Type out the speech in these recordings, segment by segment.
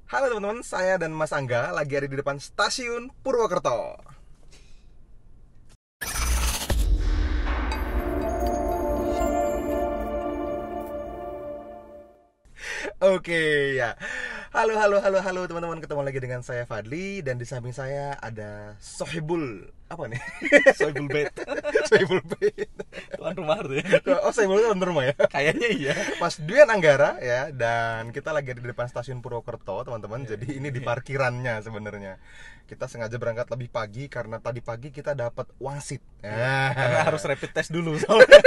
Halo teman-teman, saya dan Mas Angga lagi ada di depan stasiun Purwokerto. Oke, ya. Halo teman-teman, ketemu lagi dengan saya Fadli dan di samping saya ada Sohibul apa nih? Sohibul Bait. Sohibul Bait. Tuan rumah tuh ya. Oh, Sohibul itu rumah ya. Kayaknya iya. Mas Duyan Anggara ya, dan kita lagi di depan stasiun Purwokerto, teman-teman. Jadi ini di parkirannya sebenarnya. Kita sengaja berangkat lebih pagi karena tadi pagi kita dapat wangsit. Karena harus rapid test dulu soalnya.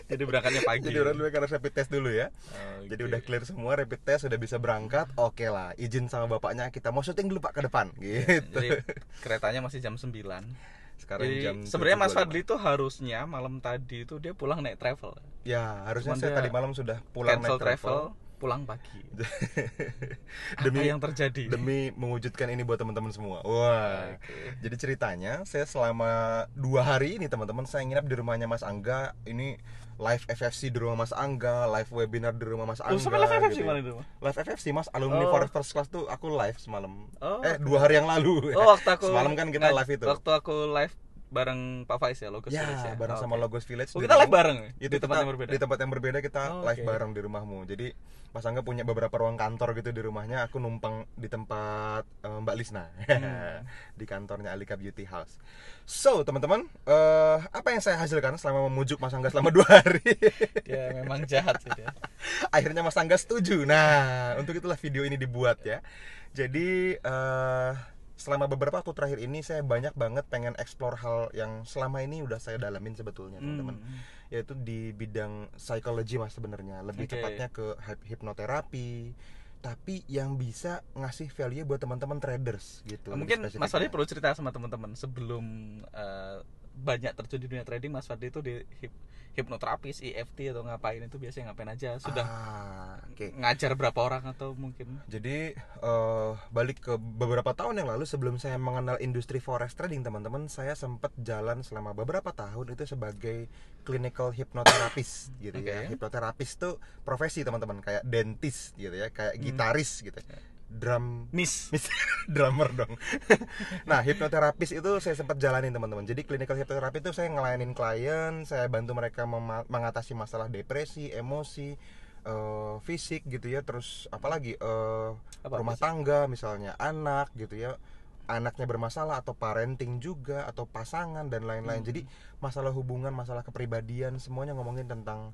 Jadi berangkatnya pagi. Jadi orang dulu karena rapid test dulu ya. Okay. Jadi udah clear semua rapid test, udah bisa berangkat. Oke lah, izin sama bapaknya kita mau syuting dulu Pak ke depan gitu. Jadi keretanya masih jam 9. Sekarang Jadi jam sebenarnya Mas 7.25. Fadli itu harusnya malam tadi itu dia pulang naik travel. Ya, harusnya Cuman saya dia tadi malam sudah pulang cancel naik travel, pulang pagi. demi Apa yang terjadi? demi mewujudkan ini buat teman-teman semua. Wah. Okay. Jadi ceritanya saya selama 2 hari ini teman-teman saya nginap di rumahnya Mas Angga. Ini live FFC di rumah Mas Angga, live webinar di rumah Mas Angga. Sampai live FFC gitu. mana itu? Live FFC Mas, alumni First Class tuh aku live semalam. Oh. 2 hari yang lalu. Oh, waktu aku semalam kan kita live itu. Waktu aku live bareng Pak Faiz ya, Logos Village ya. Bareng sama Logos Village. Oh, kita live bareng ya? Itu Di tempat yang berbeda. Di tempat yang berbeda kita live Okay. bareng di rumahmu. Jadi Mas Angga punya beberapa ruang kantor gitu di rumahnya, aku numpang di tempat Mbak Lisna. Di kantornya Alika Beauty House. So, teman-teman, apa yang saya hasilkan selama memujuk Mas Angga selama 2 hari? Ya memang jahat sih dia. Akhirnya Mas Angga setuju. Nah, untuk itulah video ini dibuat ya. Jadi selama beberapa waktu terakhir ini saya banyak banget pengen explore hal yang selama ini udah saya dalamin sebetulnya, teman-teman. Yaitu di bidang psikologi Mas sebenarnya. Lebih tepatnya ke hipnoterapi. Tapi yang bisa ngasih value buat teman-teman traders gitu. Mungkin Mas Fadli perlu cerita sama teman-teman sebelum banyak terjun di dunia trading. Mas Fadli itu di hipnoterapis, EFT atau ngapain itu biasanya ngapain aja? Sudah ngajar berapa orang atau mungkin? Jadi balik ke beberapa tahun yang lalu sebelum saya mengenal industri forex trading, teman-teman, saya sempat jalan selama beberapa tahun itu sebagai clinical hypnotherapist gitu ya. Hipnoterapis tuh profesi, teman-teman, kayak dentist gitu ya, kayak gitaris gitu. Miss drummer dong. Nah, hipnoterapis itu saya sempat jalanin, teman-teman. Jadi clinical hypnotherapy itu saya ngelayanin klien, saya bantu mereka mengatasi masalah depresi, emosi, fisik gitu ya. Terus apalagi rumah tangga misalnya, anak gitu ya, anaknya bermasalah atau parenting juga atau pasangan dan lain-lain. Jadi masalah hubungan, masalah kepribadian, semuanya ngomongin tentang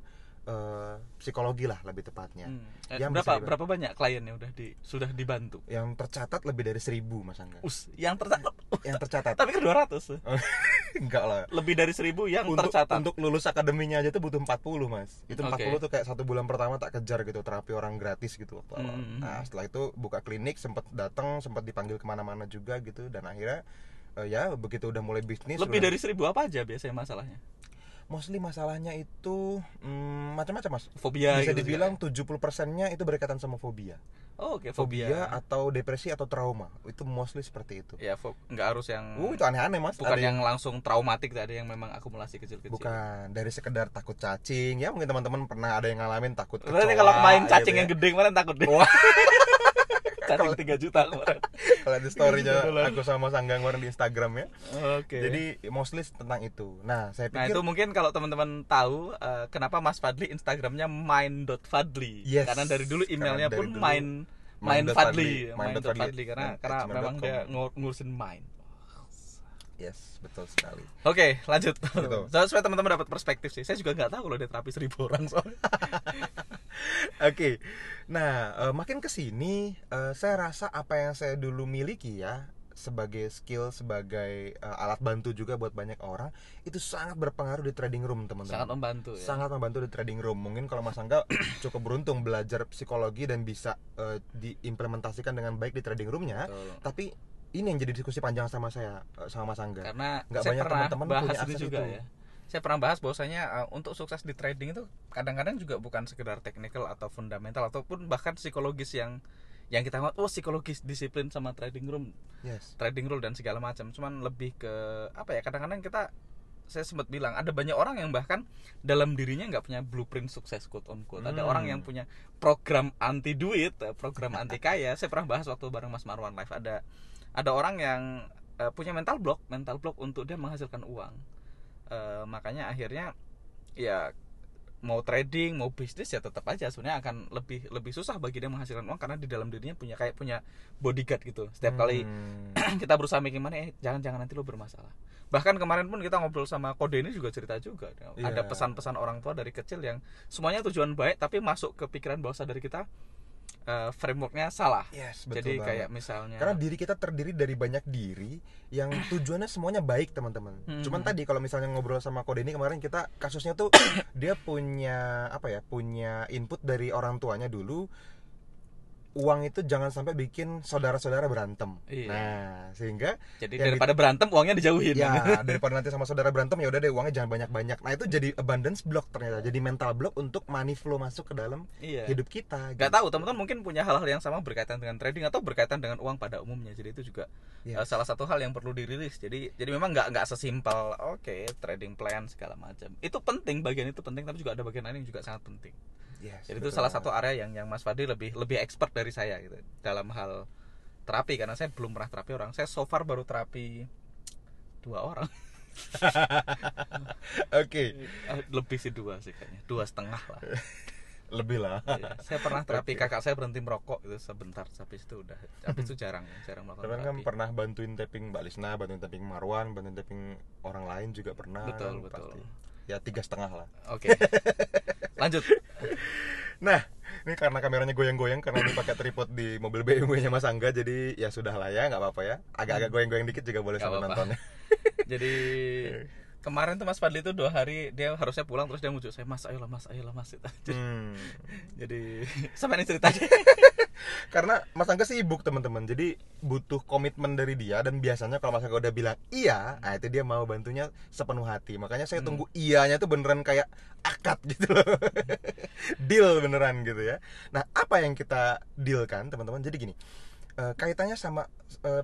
psikologi lah lebih tepatnya. Berapa banyak klien yang sudah dibantu? Yang tercatat lebih dari 1.000 Mas Angga. Yang tercatat. Tapi kan 200. Enggak lah. Lebih dari 1.000 yang tercatat. Untuk lulus akademinya aja tuh butuh 40 Mas. Itu 40 tuh kayak 1 bulan pertama tak kejar gitu, terapi orang gratis gitu waktu awal. Nah, setelah itu buka klinik, sempat datang, sempat dipanggil kemana-mana juga gitu, dan akhirnya ya begitu udah mulai bisnis. Lebih dari 1.000 apa aja biasanya masalahnya? Mostly masalahnya itu macam-macam Mas. Fobia bisa gitu dibilang 70%-nya itu berkaitan sama fobia. Oh, oke, fobia atau depresi atau trauma. Itu mostly seperti itu. Ya, nggak harus yang itu aneh-aneh Mas. Bukan yang langsung traumatik, ada yang memang akumulasi kecil-kecil. Bukan, dari sekedar takut cacing. Ya mungkin teman-teman pernah ada yang ngalamin takut kecoa. Berarti kalau main cacing gitu yang gede kemarin takut deh. Cacing 3 juta kemarin. Kalau ada story-nya aku sama Sangga kemarin di Instagram ya. Oke. Jadi mostly tentang itu. Nah, saya pikir itu mungkin kalau teman-teman tahu kenapa Mas Fadli Instagramnya main.fadli. Yes. Karena dari dulu emailnya pun main.fadli karena memang dia ngurusin main. Yes, betul sekali. Oke, lanjut. Gitu. Supaya teman-teman dapat perspektif sih. Saya juga nggak tahu kalau dia terapi 1.000 orang soalnya. Oke. Nah, makin kesini saya rasa apa yang saya dulu miliki ya sebagai skill, sebagai alat bantu juga buat banyak orang, itu sangat berpengaruh di trading room, teman-teman. Sangat membantu ya. Sangat membantu di trading room. Mungkin kalau Mas Angga cukup beruntung belajar psikologi dan bisa diimplementasikan dengan baik di trading roomnya. Betul. Tapi ini yang jadi diskusi panjang sama saya, sama Mas Angga. Karena nggak saya banyak pernah teman-teman bahas punya akses juga itu. Ya. Saya pernah bahas bahwasanya untuk sukses di trading itu kadang-kadang juga bukan sekedar technical atau fundamental ataupun bahkan psikologis yang kita psikologis disiplin sama trading room. Yes. Trading rule dan segala macam. Cuman lebih ke apa ya? Kadang-kadang kita saya sempat bilang ada banyak orang yang bahkan dalam dirinya nggak punya blueprint sukses quote on quote. Ada orang yang punya program anti duit, program anti kaya. Saya pernah bahas waktu bareng Mas Marwan Live, ada orang yang punya mental block untuk dia menghasilkan uang. Makanya akhirnya ya mau trading mau bisnis ya tetap aja sebenarnya akan lebih susah bagi dia menghasilkan uang, karena di dalam dirinya punya bodyguard gitu. Setiap kali kita berusaha mikir mana jangan nanti lo bermasalah. Bahkan kemarin pun kita ngobrol sama Kode ini juga cerita juga ada pesan-pesan orang tua dari kecil yang semuanya tujuan baik tapi masuk ke pikiran bawah sadar kita frameworknya salah. Yes, jadi banget. kayak misalnya karena diri kita terdiri dari banyak diri yang tujuannya semuanya baik teman-teman. Cuman tadi kalau misalnya ngobrol sama Kode ini kemarin, kita kasusnya tuh dia punya punya input dari orang tuanya dulu, uang itu jangan sampai bikin saudara-saudara berantem. Nah, sehingga jadi daripada berantem uangnya dijauhin. Ya, daripada nanti sama saudara berantem ya udah deh uangnya jangan banyak-banyak. Nah, itu jadi abundance block ternyata. Jadi mental block untuk money flow masuk ke dalam hidup kita. Gak tahu teman-teman mungkin punya hal-hal yang sama berkaitan dengan trading atau berkaitan dengan uang pada umumnya. Jadi itu juga salah satu hal yang perlu dirilis. Jadi memang nggak sesimpel trading plan segala macam. Itu penting, bagian itu penting, tapi juga ada bagian lain yang juga sangat penting. Jadi itu salah satu area yang Mas Fadli lebih expert dari saya gitu dalam hal terapi, karena saya belum pernah terapi orang. Saya so far baru terapi 2 orang. Lebih sih 2 sih kayaknya, 2,5 lah. Lebih lah. Saya pernah terapi kakak saya berhenti merokok itu sebentar, habis itu udah, habis itu jarang melakukan terapi. Kan pernah bantuin tapping Mbak Lisna, bantuin tapping Marwan, bantuin tapping orang lain juga pernah. Betul. Pasti. Ya 3,5 lah. Lanjut. Nah, ini karena kameranya goyang-goyang karena ini pakai tripod di mobil BMW-nya Mas Angga, jadi ya sudah lah ya, nggak apa-apa ya. Agak-agak goyang-goyang dikit juga boleh sama nontonnya. Jadi kemarin tuh Mas Fadli tuh 2 hari dia harusnya pulang, terus dia muncul saya, Mas ayolah mas. Jadi sampai ini ceritanya. Karena Mas Angga sibuk teman-teman, jadi butuh komitmen dari dia, dan biasanya kalau Mas Angga udah bilang iya, nah itu dia mau bantunya sepenuh hati. Makanya saya tunggu iyanya tuh beneran kayak akad gitu loh. Deal beneran gitu ya. Nah, apa yang kita dealkan teman-teman? Jadi gini, kaitannya sama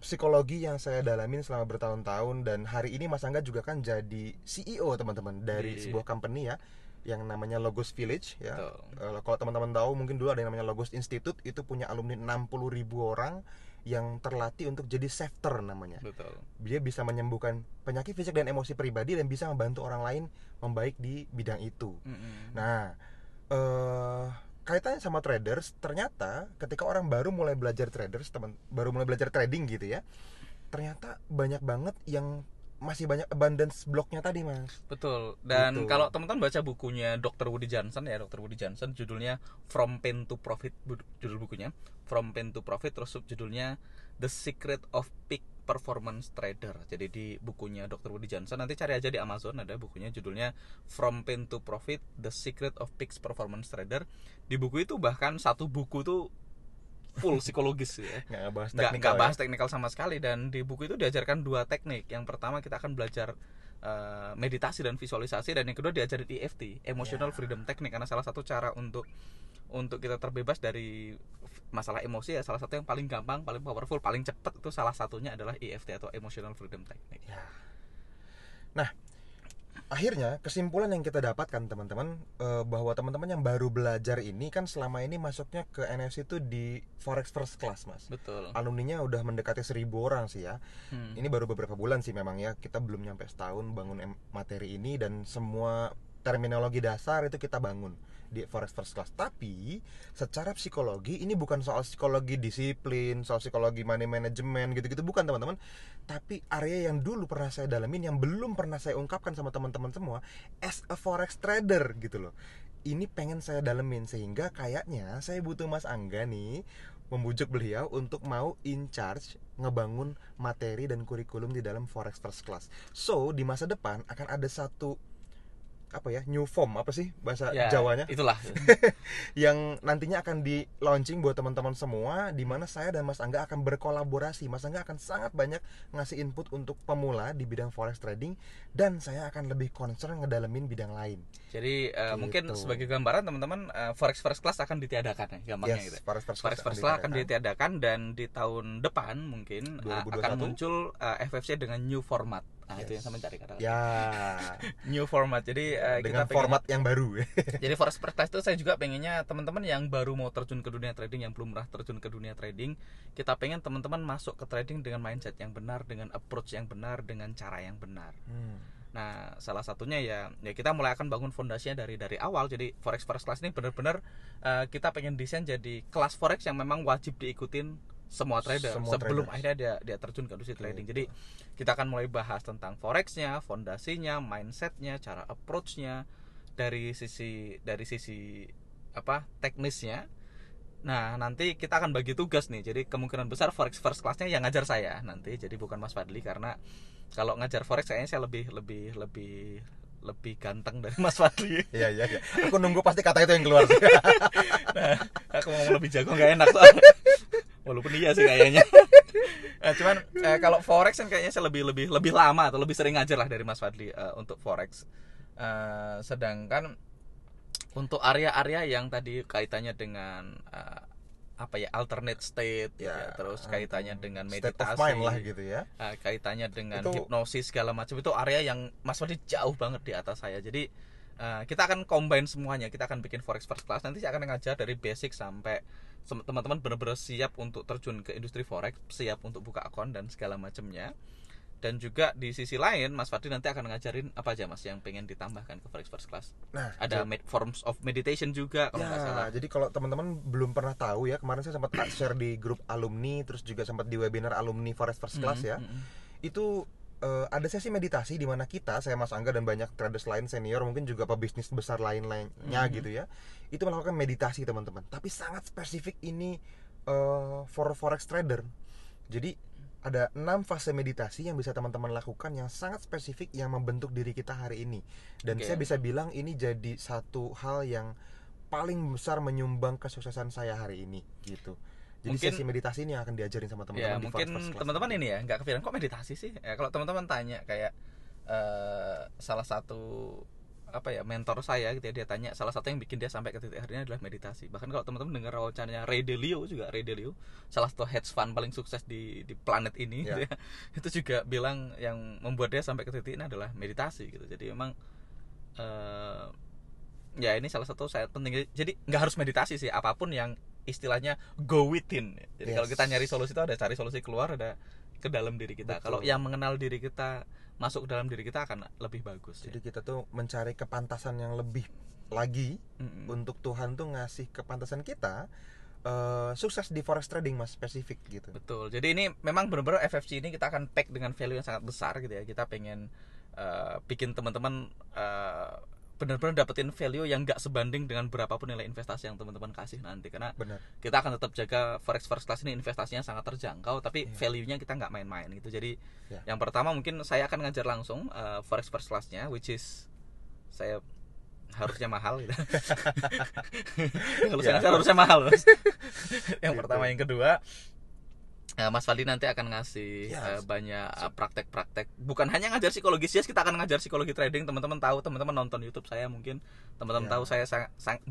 psikologi yang saya dalamin selama bertahun-tahun, dan hari ini Mas Angga juga kan jadi CEO teman-teman dari sebuah company ya yang namanya Logos Village ya. Kalau teman-teman tahu mungkin dulu ada yang namanya Logos Institute, itu punya alumni 60.000 orang yang terlatih untuk jadi safter namanya. Betul. Dia bisa menyembuhkan penyakit fisik dan emosi pribadi dan bisa membantu orang lain membaik di bidang itu. Nah, kaitannya sama traders, ternyata ketika orang baru mulai belajar trading gitu ya, ternyata banyak banget yang masih banyak abundance blocknya tadi, Mas. Betul. Dan kalau teman-teman baca bukunya Dr. Woody Johnson judulnya From Pain to Profit, judul bukunya From Pain to Profit, terus subjudulnya The Secret of Peak Performance Trader. Jadi di bukunya Dr. Woody Johnson, nanti cari aja di Amazon, ada bukunya judulnya From Pain to Profit, The Secret of Peak Performance Trader. Di buku itu bahkan satu buku tuh full psikologis ya. Nggak bahas teknikal sama sekali. Dan di buku itu diajarkan 2 teknik. Yang pertama kita akan belajar meditasi dan visualisasi, dan yang kedua diajarin EFT, Emotional Freedom Technique, karena salah satu cara untuk kita terbebas dari masalah emosi ya, salah satu yang paling gampang, paling powerful, paling cepat itu salah satunya adalah EFT atau Emotional Freedom Technique. Nah, akhirnya kesimpulan yang kita dapatkan teman-teman, bahwa teman-teman yang baru belajar ini kan selama ini masuknya ke NFC itu di Forex First Class, Mas. Betul. Alumninya udah mendekati 1.000 orang sih ya. Ini baru beberapa bulan sih memang ya, kita belum nyampe setahun bangun materi ini, dan semua terminologi dasar itu kita bangun di Forex First Class. Tapi secara psikologi ini bukan soal psikologi disiplin, soal psikologi money management gitu-gitu, bukan teman-teman. Tapi area yang dulu pernah saya dalamin, yang belum pernah saya ungkapkan sama teman-teman semua as a forex trader gitu loh. Ini pengen saya dalemin, sehingga kayaknya saya butuh Mas Angga nih, membujuk beliau untuk mau in charge ngebangun materi dan kurikulum di dalam Forex First Class. So di masa depan akan ada satu new form, apa sih bahasa Jawanya? Itulah. Yang nantinya akan di launching buat teman-teman semua, di mana saya dan Mas Angga akan berkolaborasi. Mas Angga akan sangat banyak ngasih input untuk pemula di bidang forex trading, dan saya akan lebih concern ngedalamin bidang lain. Jadi mungkin sebagai gambaran teman-teman, Forex First Class akan ditiadakan ya, gampangnya gitu. Forex First Class akan ditiadakan, dan di tahun depan mungkin 2021 akan muncul FFC dengan new format. Nah, itu yang saya mencari kata. Ya. New format. Jadi dengan kita format yang baru. Jadi Forex First Class itu saya juga pengennya teman-teman yang baru mau terjun ke dunia trading, yang belum pernah terjun ke dunia trading, kita pengen teman-teman masuk ke trading dengan mindset yang benar, dengan approach yang benar, dengan cara yang benar. Nah, salah satunya ya kita mulai akan bangun fondasinya dari awal. Jadi Forex First Class ini benar-benar kita pengen desain jadi kelas forex yang memang wajib diikutin semua trader sebelum akhirnya dia terjun ke industri trading. Jadi kita akan mulai bahas tentang forexnya, fondasinya, mindsetnya, cara approachnya dari sisi apa teknisnya. Nah, nanti kita akan bagi tugas nih. Jadi kemungkinan besar Forex First Class-nya yang ngajar saya nanti. Jadi bukan Mas Fadli, karena kalau ngajar forex kayaknya saya lebih ganteng dari Mas Fadli. Iya. Aku nunggu pasti kata itu yang keluar. Nah, aku ngomong lebih jago nggak enak soalnya. Walaupun iya sih kayaknya. Nah, cuman kalau forex kan kayaknya saya lebih lama atau lebih sering ngajar lah dari Mas Fadli untuk forex. Sedangkan untuk area-area yang tadi kaitannya dengan alternate state ya, terus kaitannya dengan meditasi, state of mind lah gitu ya, kaitannya dengan hipnosis segala macam, itu area yang Mas Fadli jauh banget di atas saya. Jadi kita akan combine semuanya, kita akan bikin Forex First Class. Nanti saya akan ngajar dari basic sampai teman-teman benar-benar siap untuk terjun ke industri forex, siap untuk buka akun dan segala macamnya. Dan juga di sisi lain Mas Fadli nanti akan ngajarin apa aja Mas yang pengen ditambahkan ke Forex First Class. Nah, ada forms of meditation juga kalau nggak salah. Jadi kalau teman-teman belum pernah tahu ya, kemarin saya sempat share di grup alumni, terus juga sempat di webinar alumni Forex First Class ya. Itu ada sesi meditasi di mana saya Mas Angga dan banyak traders lain senior, mungkin juga pebisnis besar lainnya gitu ya. Itu melakukan meditasi teman-teman. Tapi sangat spesifik ini for forex trader. Jadi ada 6 fase meditasi yang bisa teman-teman lakukan yang sangat spesifik yang membentuk diri kita hari ini. Dan saya bisa bilang ini jadi satu hal yang paling besar menyumbang kesuksesan saya hari ini gitu. Jadi mungkin, sesi meditasi ini yang akan diajarin sama teman-teman ya, di mungkin teman-teman ini ya nggak kepikiran kok meditasi sih. Kalau teman-teman tanya kayak salah satu mentor saya gitu ya, dia tanya salah satu yang bikin dia sampai ke titik harinya adalah meditasi. Bahkan kalau teman-teman dengar wawancaranya Ray Dalio, salah satu hedge fund paling sukses di planet ini gitu ya, itu juga bilang yang membuat dia sampai ke titik ini adalah meditasi gitu. Jadi memang ini salah satu saya penting. Jadi nggak harus meditasi sih, apapun yang istilahnya go within. Jadi kalau kita nyari solusi itu ada cari solusi keluar, ada ke dalam diri kita. Kalau yang mengenal diri kita, masuk ke dalam diri kita akan lebih bagus. Jadi kita tuh mencari kepantasan yang lebih lagi untuk Tuhan tuh ngasih kepantasan kita sukses di forex trading Mas, spesifik gitu. Betul. Jadi ini memang benar-benar FFC ini kita akan pack dengan value yang sangat besar gitu ya. Kita pengen bikin teman-teman benar-benar dapetin value yang nggak sebanding dengan berapapun nilai investasi yang teman-teman kasih nanti, karena kita akan tetap jaga Forex First Class ini investasinya sangat terjangkau, tapi value-nya kita nggak main-main gitu. Jadi yang pertama mungkin saya akan ngajar langsung Forex First Class-nya, which is saya harusnya mahal gitu. Kalau saya ngajar harusnya mahal Mas. Yang pertama. Yang kedua, Mas Fadli nanti akan ngasih banyak praktek-praktek. Bukan hanya ngajar psikologi sih, kita akan ngajar psikologi trading. Teman-teman tahu, teman-teman nonton YouTube saya mungkin teman-teman tahu saya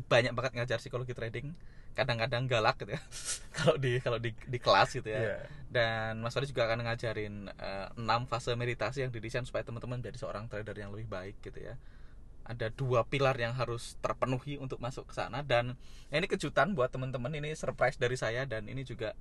banyak banget ngajar psikologi trading. Kadang-kadang galak gitu ya. kalau di kelas gitu ya. Dan Mas Fadli juga akan ngajarin 6 fase meditasi yang didesain supaya teman-teman jadi seorang trader yang lebih baik gitu ya. Ada 2 pilar yang harus terpenuhi untuk masuk ke sana, dan ini kejutan buat teman-teman, ini surprise dari saya, dan ini juga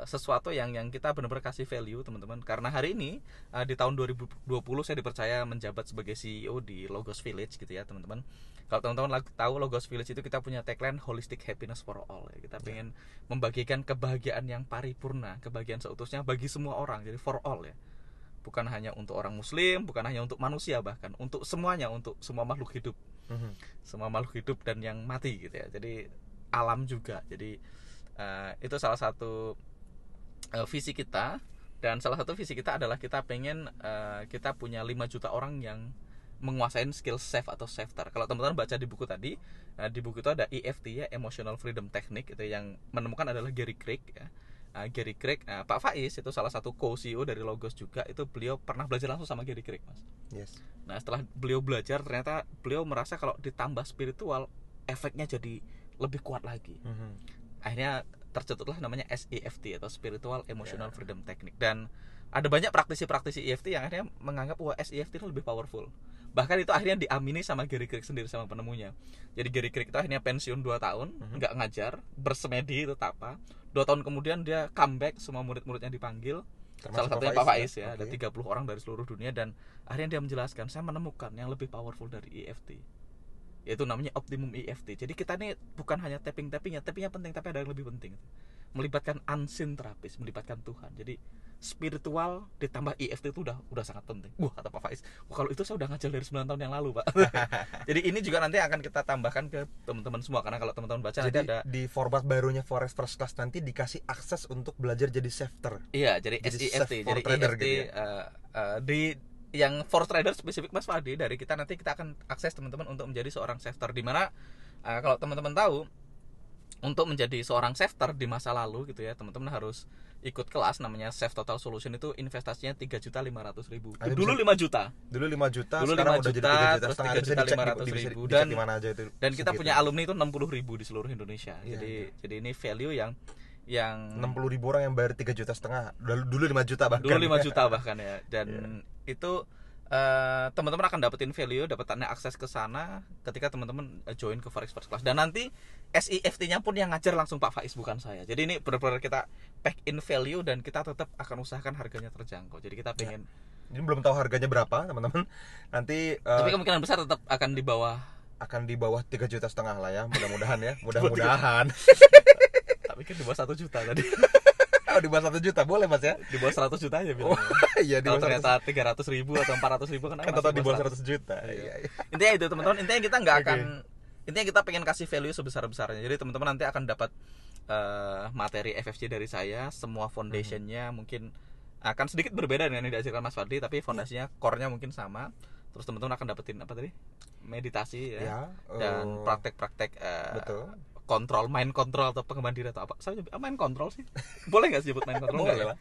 sesuatu yang kita benar-benar kasih value teman-teman, karena hari ini di tahun 2020 saya dipercaya menjabat sebagai CEO di Logos Village gitu ya teman-teman. Kalau teman-teman tahu Logos Village itu kita punya tagline Holistic Happiness for All ya. Kita pengen membagikan kebahagiaan yang paripurna, kebahagiaan seutuhnya bagi semua orang, jadi for all ya. Bukan hanya untuk orang muslim, bukan hanya untuk manusia, bahkan untuk semuanya, untuk semua makhluk hidup. Semua makhluk hidup dan yang mati gitu ya. Jadi alam juga. Jadi itu salah satu visi kita, dan salah satu visi kita adalah kita pengen kita punya 5 juta orang yang menguasain skill save atau safeter. Kalau teman-teman baca di buku tadi, di buku itu ada EFT ya, Emotional Freedom Technique, itu yang menemukan adalah Gary Craig ya. Gary Craig, Pak Faiz itu salah satu co-CEO dari Logos juga, itu beliau pernah belajar langsung sama Gary Craig Mas. Nah setelah beliau belajar, ternyata beliau merasa kalau ditambah spiritual efeknya jadi lebih kuat lagi. Akhirnya tercetuslah namanya SEFT atau Spiritual Emotional Freedom Technique. Dan ada banyak praktisi-praktisi EFT yang akhirnya menganggap wah SEFT itu lebih powerful. Bahkan itu akhirnya diamini sama Gary Craig sendiri, sama penemunya. Jadi Gary Craig itu akhirnya pensiun 2 tahun, nggak ngajar, bersemedi itu apa. 2 tahun kemudian dia comeback, semua murid-muridnya dipanggil. Salah satunya Pak Faiz ya, ada 30 orang dari seluruh dunia, dan akhirnya dia menjelaskan, saya menemukan yang lebih powerful dari EFT, yaitu namanya optimum EFT. Jadi kita ini bukan hanya tappingnya penting, tapi ada yang lebih penting, melibatkan unseen terapis, melibatkan Tuhan. Jadi spiritual ditambah EFT itu udah sangat penting. Wah, kata Pak Faiz, kalau itu saya udah ngajar dari 9 tahun yang lalu, Pak. Jadi ini juga nanti akan kita tambahkan ke teman-teman semua, karena kalau teman-teman baca jadi nanti ada di format barunya Forex First Class nanti dikasih akses untuk belajar jadi safter. Iya, jadi SEFT, jadi EFT gitu ya. Di yang for trader spesifik Mas Fadi, dari kita nanti kita akan akses teman-teman untuk menjadi seorang safter, di mana kalau teman-teman tahu, untuk menjadi seorang safter di masa lalu gitu ya, teman-teman harus ikut kelas namanya Safe Total Solution. Itu investasinya 3.500.000. Dulu 5 juta. Dulu 5 juta, dulu sekarang 5 udah juta, jadi 3 juta terus setengah. 3.500.000 Dan di mana aja itu. Dan kita punya alumni itu 60.000 di seluruh Indonesia. Iya. Jadi ini value yang 60.000 orang yang bayar 3 juta setengah. Dulu 5 juta bahkan. Dulu 5 juta bahkan ya. Dan itu teman-teman akan dapetin value, dapetannya akses ke sana ketika teman-teman join ke Forex First Class. Dan nanti SEFT-nya pun yang ngajar langsung Pak Faiz, bukan saya. Jadi ini benar-benar kita pack in value, dan kita tetap akan usahakan harganya terjangkau. Jadi kita pengen Ini belum tahu harganya berapa, teman-teman. Nanti tapi kemungkinan besar tetap akan di bawah 3 juta setengah lah ya, mudah-mudahan ya. Mudah-mudahan. Tapi kan di bawah 1 juta tadi. Oh, di bawah 1 juta boleh Mas ya? Di bawah 100 juta aja bilang. Iya, di Kalau bawah ternyata 300.000 atau 400.000 kan tetap di bawah 100 juta. Iya. Intinya itu teman-teman, intinya kita nggak akan intinya kita pengen kasih value sebesar-besarnya. Jadi teman-teman nanti akan dapat materi FFC dari saya, semua foundationnya mungkin akan sedikit berbeda dengan yang diajarkan Mas Fadli, tapi fondasinya core-nya mungkin sama. Terus teman-teman akan dapetin apa tadi? Meditasi ya. Dan praktek-praktek betul. Kontrol, mind control atau pengembangan diri atau apa? Saya mind control sih. Boleh nggak sih sebut mind control? Boleh lah.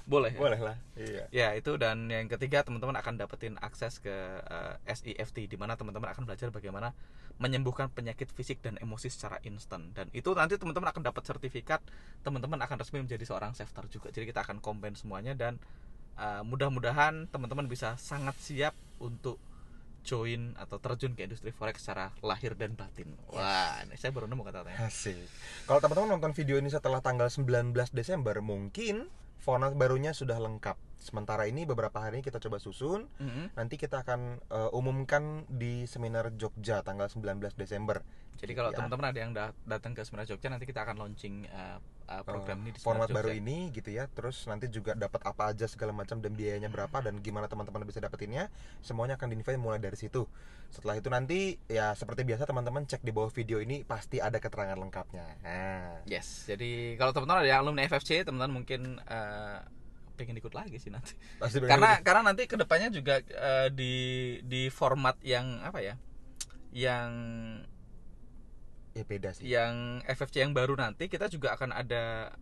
Boleh. Boleh lah. Iya. Ya, itu. Dan yang ketiga, teman-teman akan dapetin akses ke SEFT, di mana teman-teman akan belajar bagaimana menyembuhkan penyakit fisik dan emosi secara instan. Dan itu nanti teman-teman akan dapat sertifikat, teman-teman akan resmi menjadi seorang safter juga. Jadi kita akan combine semuanya, dan mudah-mudahan teman-teman bisa sangat siap untuk join atau terjun ke industri forex secara lahir dan batin. Wah, ini saya baru nemu kata-katanya. Asik. Kalau teman-teman nonton video ini setelah tanggal 19 Desember, mungkin format barunya sudah lengkap. Sementara ini beberapa hari ini kita coba susun. Nanti kita akan umumkan di seminar Jogja tanggal 19 Desember. Jadi kalau teman-teman ada yang datang ke seminar Jogja, nanti kita akan launching program ini di format Jogja. baru ini gitu ya. Terus nanti juga dapat apa aja segala macam, dan biayanya berapa, dan gimana teman-teman bisa dapetinnya. Semuanya akan di-invite mulai dari situ. Setelah itu nanti ya seperti biasa teman-teman cek di bawah video ini, pasti ada keterangan lengkapnya. Nah. Yes. Jadi kalau teman-teman ada yang alumni FFC, teman-teman mungkin pengen ikut lagi sih nanti. Karena nanti kedepannya juga di format yang apa ya? Yang beda sih. Yang FFC yang baru nanti kita juga akan ada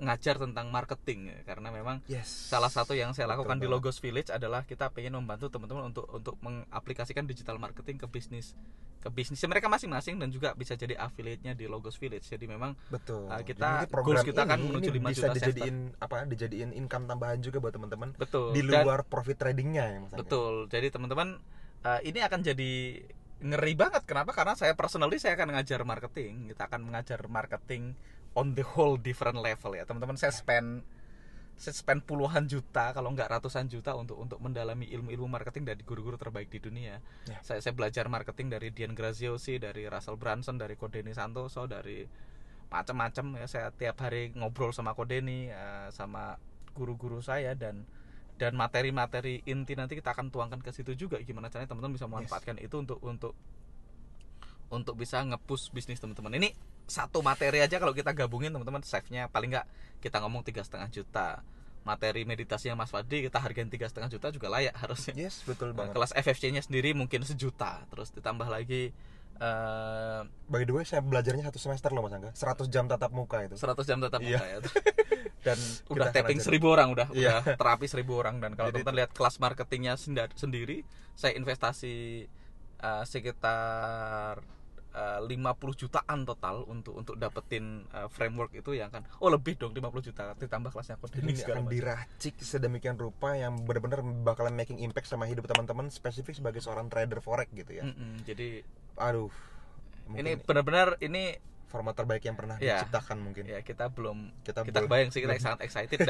ngajar tentang marketing, karena memang salah satu yang saya lakukan di Logos Village adalah kita pengen membantu teman-teman untuk mengaplikasikan digital marketing ke bisnisnya mereka masing-masing, dan juga bisa jadi affiliate-nya di Logos Village. Jadi memang kita goals kita kan menuju 5 bisa juta dijadiin income tambahan juga buat teman-teman. Betul. Di luar profit tradingnya ya Mas. Betul. Jadi teman-teman ini akan jadi ngeri banget. Kenapa? Karena saya personally saya akan ngajar marketing. Kita akan mengajar marketing on the whole different level ya teman-teman. Saya spend puluhan juta kalau nggak ratusan juta untuk mendalami ilmu marketing dari guru-guru terbaik di dunia. Saya belajar marketing dari Dian Graziosi, dari Russell Brunson, dari Kodeni Santoso, dari macam-macam ya. Saya tiap hari ngobrol sama Kodeni, sama guru-guru saya, dan materi-materi inti nanti kita akan tuangkan ke situ juga. Gimana caranya teman-teman bisa memanfaatkan itu untuk bisa nge-push bisnis teman-teman. Ini satu materi aja kalau kita gabungin teman-teman, save-nya paling nggak kita ngomong 3,5 juta. Materi meditasinya Mas Fadi kita hargain 3,5 juta juga layak harusnya. Yes, betul banget. Kelas FFC-nya sendiri mungkin 1 juta. Terus ditambah lagi by the way saya belajarnya 1 semester loh Mas Angga. 100 jam tatap muka itu. 100 jam tatap muka ya. Dan udah tapping 1.000 orang, udah terapi 1.000 orang. Dan kalau teman-teman lihat kelas marketingnya sendiri, saya investasi sekitar 50 jutaan total untuk dapetin framework itu yang kan lebih dong 50 juta ditambah kelasnya ini akan diracik sedemikian rupa yang benar-benar bakalan making impact sama hidup teman-teman spesifik sebagai seorang trader forex gitu ya. Jadi aduh, ini benar-benar ini format terbaik yang pernah diciptakan mungkin. Ya, kita kebayang sih, kita sangat excited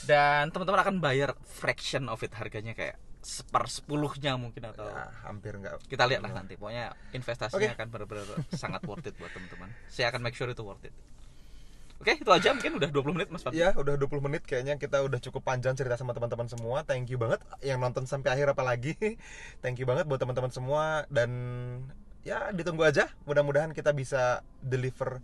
dan teman-teman akan bayar fraction of it, harganya kayak 1/10-nya mungkin atau hampir enggak. Kita lihat lah nanti. Pokoknya investasinya akan benar-benar sangat worth it buat teman-teman. Saya akan make sure itu worth it. Oke, itu aja, mungkin udah 20 menit Mas Fadli. Ya, udah 20 menit kayaknya kita udah cukup panjang cerita sama teman-teman semua. Thank you banget yang nonton sampai akhir apalagi. Thank you banget buat teman-teman semua dan ya ditunggu aja. Mudah-mudahan kita bisa deliver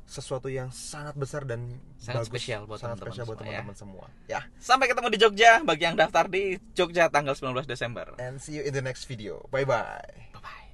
sesuatu yang sangat besar dan sangat spesial buat teman-teman semua. Ya. Sampai ketemu di Jogja bagi yang daftar di Jogja tanggal 19 Desember. And see you in the next video. Bye bye. Bye bye.